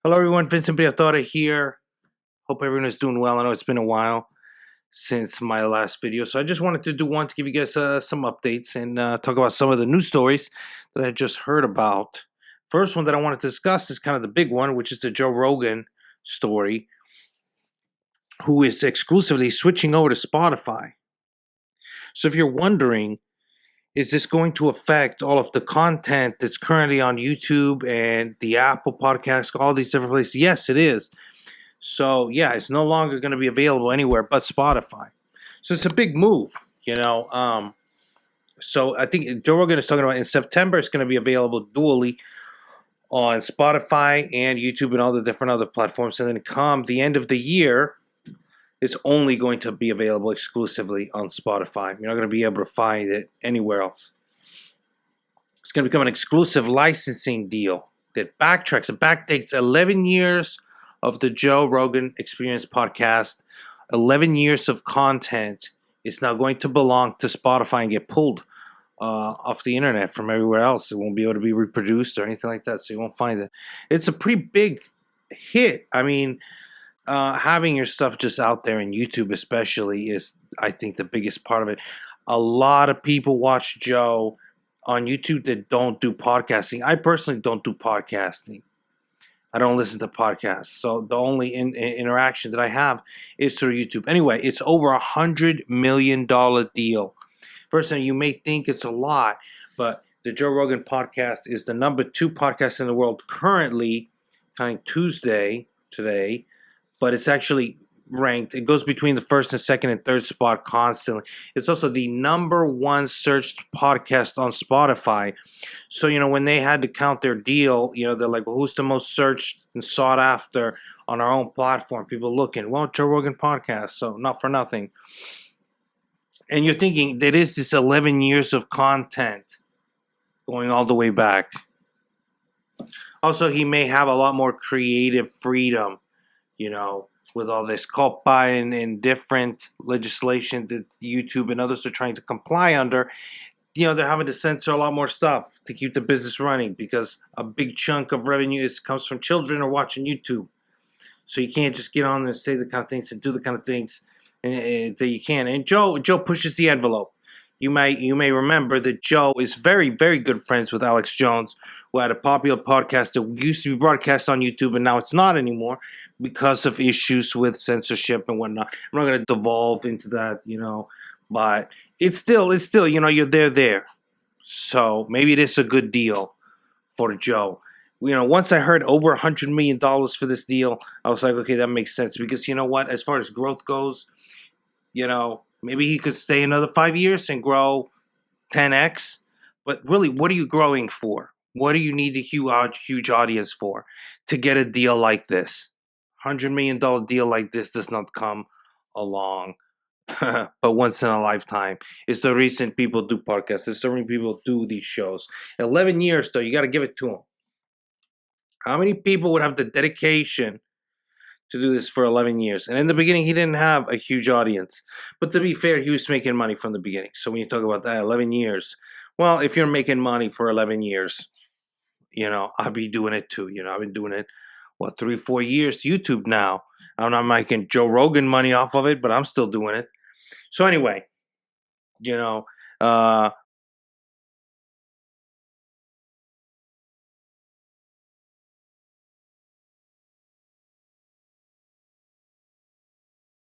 Hello, everyone. Vincent Briatore here. Hope everyone is doing well. I know it's been a while since my last video, so I just wanted to do one to give you guys some updates and talk about some of the news stories that I just heard about. First one that I wanted to discuss is kind of the big one, which is the Joe Rogan story, who is exclusively switching over to Spotify. So if you're wondering, is this going to affect all of the content that's currently on YouTube and the Apple podcast, all these different places? Yes, it is. So yeah, it's no longer going to be available anywhere but Spotify. So it's a big move, you know. So I think Joe Rogan is talking about in September it's going to be available dually on Spotify and YouTube and all the different other platforms, and then come the end of the year, it's only going to be available exclusively on Spotify. You're not going to be able to find it anywhere else. It's going to become an exclusive licensing deal that backtracks and backdates 11 years of the Joe Rogan Experience podcast. 11 years of content is now going to belong to Spotify and get pulled off the internet from everywhere else. It won't be able to be reproduced or anything like that, so you won't find it. It's a pretty big hit. I mean, having your stuff just out there in YouTube especially is, I think, the biggest part of it. A lot of people watch Joe on YouTube that don't do podcasting. I personally don't do podcasting. I don't listen to podcasts. So the only interaction that I have is through YouTube. Anyway, it's over $100 million deal. First thing, you may think it's a lot, but the Joe Rogan podcast is the #2 podcast in the world currently, coming Tuesday today, but it's actually ranked. It goes between the first and second and third spot constantly. It's also the #1 searched podcast on Spotify. So, when they had to count their deal, they're like, well, who's the most searched and sought after on our own platform? People looking, well, Joe Rogan podcast. So not for nothing. And you're thinking that is this 11 years of content going all the way back. Also, he may have a lot more creative freedom, with all this COPPA and different legislation that YouTube and others are trying to comply under. They're having to censor a lot more stuff to keep the business running because a big chunk of revenue comes from children or watching YouTube. So you can't just get on there and say the kind of things and do the kind of things that you can. And Joe pushes the envelope. You may remember that Joe is very, very good friends with Alex Jones, who had a popular podcast that used to be broadcast on YouTube, and now it's not anymore because of issues with censorship and whatnot. I'm not going to devolve into that, but it's still, you're there. So maybe it is a good deal for Joe. Once I heard over $100 million for this deal, I was like, okay, that makes sense. Because you know what? As far as growth goes, maybe he could stay another 5 years and grow 10x. But really, what are you growing for? What do you need a huge audience for to get a deal like this? $100 million deal like this does not come along but once in a lifetime. It's the reason people do podcasts. It's the reason people do these shows. 11 years, though, you got to give it to them. How many people would have the dedication to do this for 11 years? And in the beginning, he didn't have a huge audience. But to be fair, he was making money from the beginning. So when you talk about that, 11 years, well, if you're making money for 11 years, I'll be doing it too. I've been doing it, 3-4 years, YouTube now. I'm not making Joe Rogan money off of it, but I'm still doing it. So anyway,